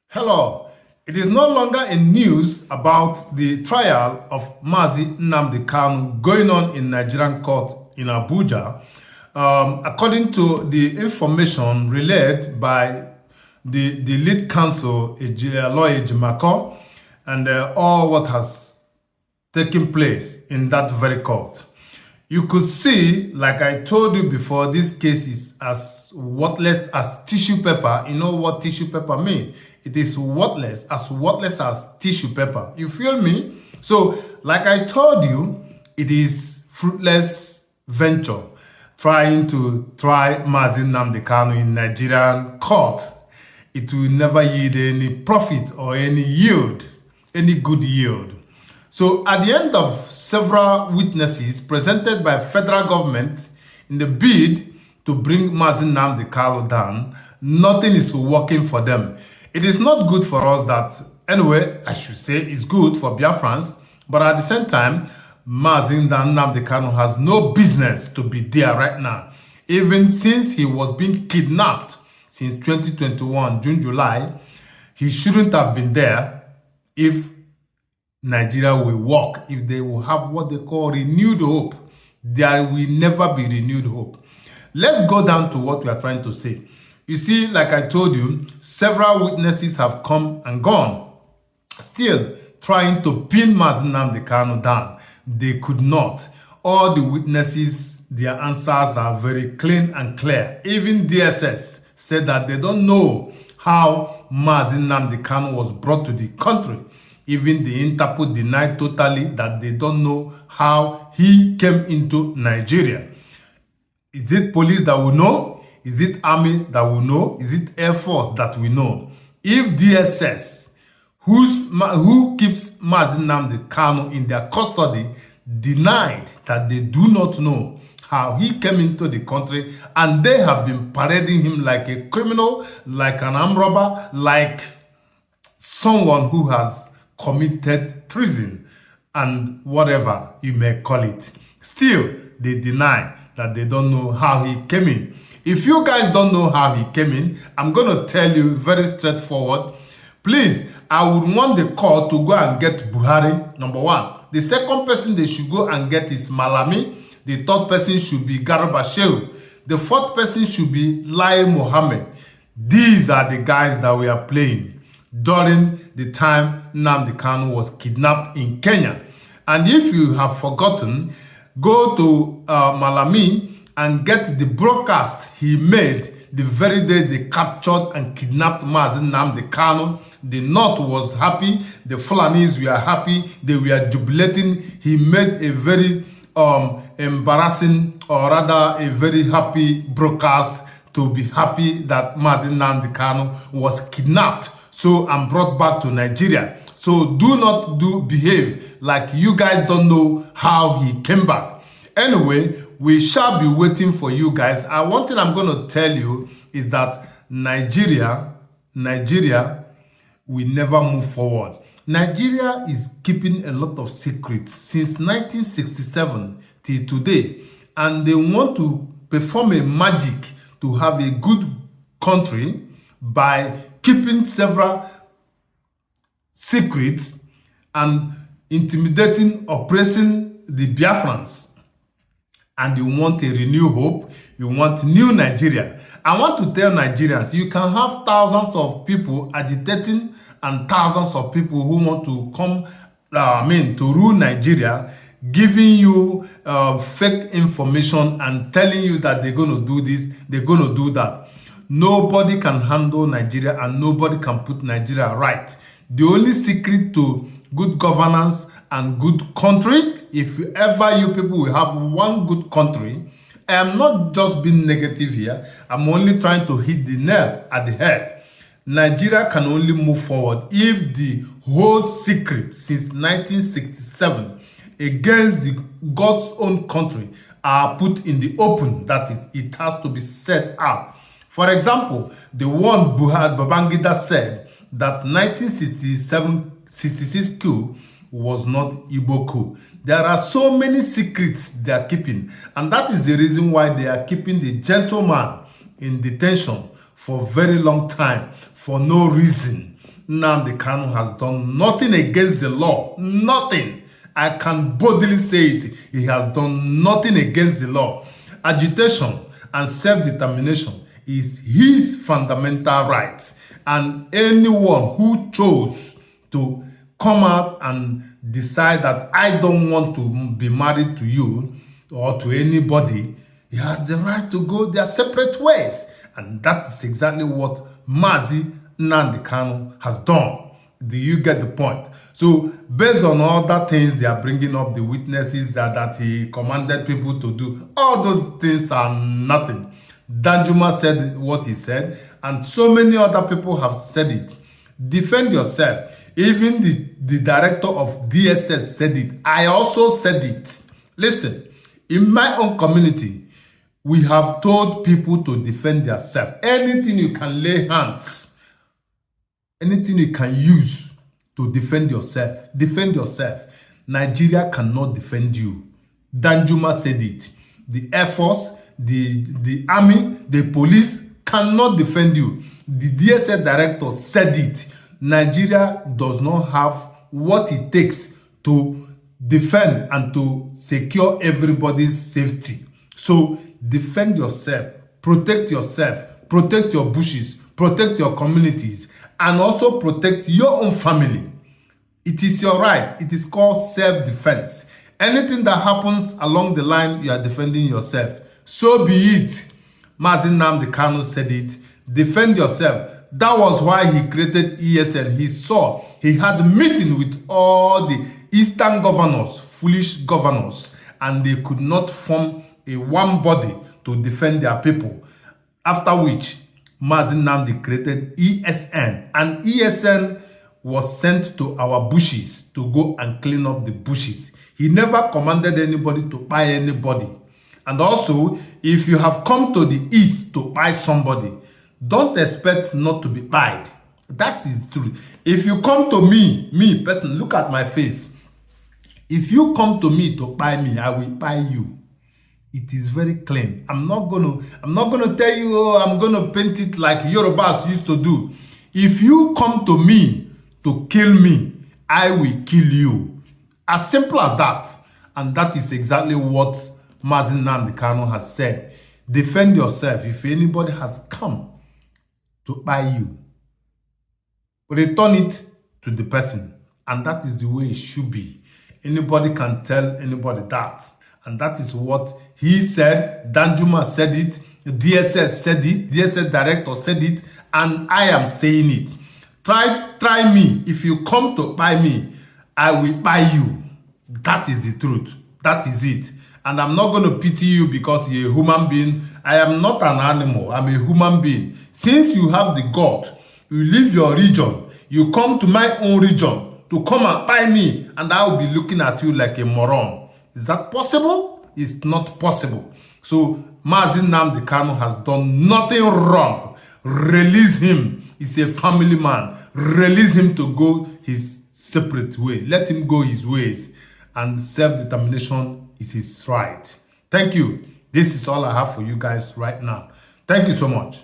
Hello. It is no longer in news about the trial of Mazi Nnamdi Kanu going on in Nigerian court in Abuja. According to the information relayed by the lead counsel, lawyer Ejimako, and all what has taken place in that very court. You could see, like I told you before, this case is as worthless as tissue paper. You know what tissue paper means? It is worthless as tissue paper. You feel me? So, like I told you, it is fruitless venture trying to try Mazi Nnamdi Kanu in Nigerian court. It will never yield any profit or any yield, any good yield. So at the end of several witnesses presented by federal government in the bid to bring Mazi Nnamdi Kanu down, nothing is working for them. It is not good for us that, anyway, I should say it's good for Biafrans, but at the same time, Mazi Nnamdi Kanu has no business to be there right now. Even since he was being kidnapped since 2021, June, July, he shouldn't have been there if Nigeria will work, if they will have what they call renewed hope. There will never be renewed hope. Let's go down to what we are trying to say. You see, like I told you, several witnesses have come and gone, still trying to pin Mazi Nnamdi Kanu down. They could not. All the witnesses, their answers are very clean and clear. Even DSS said that they don't know how Mazi Nnamdi Kanu was brought to the country. Even the Interpol denied totally that they don't know how he came into Nigeria. Is it police that will know? Is it army that will know? Is it Air Force that will know? If DSS, who keeps Mazi Nnamdi Kanu in their custody, denied that they do not know how he came into the country, and they have been parading him like a criminal, like an armed robber, like someone who has committed treason and whatever you may call it. Still, they deny that they don't know how he came in. If you guys don't know how he came in, I'm going to tell you very straightforward. Please, I would want the court to go and get Buhari, number one. The second person they should go and get is Malami. The third person should be Garba Shehu. The fourth person should be Lai Mohammed. These are the guys that we are playing during the time Nnamdi Kanu was kidnapped in Kenya. And if you have forgotten, go to Malami and get the broadcast he made the very day they captured and kidnapped Mazi Nnamdi Kanu. The North was happy, the Fulanis were happy, they were jubilating. He made a very embarrassing, or rather a very happy broadcast to be happy that Mazi Nnamdi Kanu was kidnapped. So I'm brought back to Nigeria. So do not behave like you guys don't know how he came back. Anyway, we shall be waiting for you guys. One thing I'm going to tell you is that Nigeria will never move forward. Nigeria is keeping a lot of secrets since 1967 till today. And they want to perform a magic to have a good country by keeping several secrets and intimidating, oppressing the Biafrans. And you want a renewed hope, you want new Nigeria. I want to tell Nigerians, you can have thousands of people agitating and thousands of people who want to come, to rule Nigeria, giving you fake information and telling you that they're going to do this, they're going to do that. Nobody can handle Nigeria and nobody can put Nigeria right. The only secret to good governance and good country, if ever you people will have one good country, I am not just being negative here, I'm only trying to hit the nail at the head. Nigeria can only move forward if the whole secret since 1967 against the God's own country are put in the open. That is, it has to be said out. For example, the one Buhari Babangida said that 1966 coup was not Igbo coup. There are so many secrets they are keeping, and that is the reason why they are keeping the gentleman in detention for a very long time for no reason. Nnamdi Kanu has done nothing against the law. Nothing. I can boldly say it. He has done nothing against the law. Agitation and self-determination is his fundamental right. And anyone who chose to come out and decide that I don't want to be married to you or to anybody, he has the right to go their separate ways. And that is exactly what Mazi Nnamdi Kanu has done. Do you get the point? So, based on other things they are bringing up, the witnesses that he commanded people to do, all those things are nothing. Danjuma said what he said, and so many other people have said it. Defend yourself. Even the director of DSS said it. I also said it. Listen, in my own community, we have told people to defend themselves. Anything you can lay hands, anything you can use to defend yourself, defend yourself. Nigeria cannot defend you. Danjuma said it. The Air Force, the Army, the police cannot defend you. The DSS director said it. Nigeria does not have what it takes to defend and to secure everybody's safety. So defend yourself, protect your bushes, protect your communities, and also protect your own family. It is your right. It is called self-defense. Anything that happens along the line, you are defending yourself. So be it. Mazi Nnamdi Kanu said it. Defend yourself. That was why he created ESN. He saw, he had a meeting with all the Eastern governors, foolish governors, and they could not form a one body to defend their people. After which, Mazi Nnamdi created ESN, and ESN was sent to our bushes to go and clean up the bushes. He never commanded anybody to buy anybody. And also, if you have come to the east to buy somebody, don't expect not to be buyed. That is true. If you come to me personally, look at my face. If you come to me to buy me, I will buy you. It is very clean. I'm not gonna tell you, oh, I'm gonna paint it like Yorubas used to do. If you come to me to kill me, I will kill you. As simple as that. And that is exactly what Mazi Nnamdi Kanu has said. Defend yourself. If anybody has come to buy you, return it to the person. And that is the way it should be. Anybody can tell anybody that. And that is what he said. Danjuma said it. DSS said it. DSS director said it. And I am saying it. Try me. If you come to buy me, I will buy you. That is the truth. That is it. And I'm not going to pity you because you're a human being. I am not an animal. I'm a human being. Since you have the God, you leave your region, you come to my own region to come and buy me, and I will be looking at you like a moron. Is that possible? It's not possible. So Mazi Nnamdi Kanu has done nothing wrong. Release him. He's a family man. Release him to go his separate way. Let him go his ways. And self-determination is his right. Thank you. This is all I have for you guys right now. Thank you so much.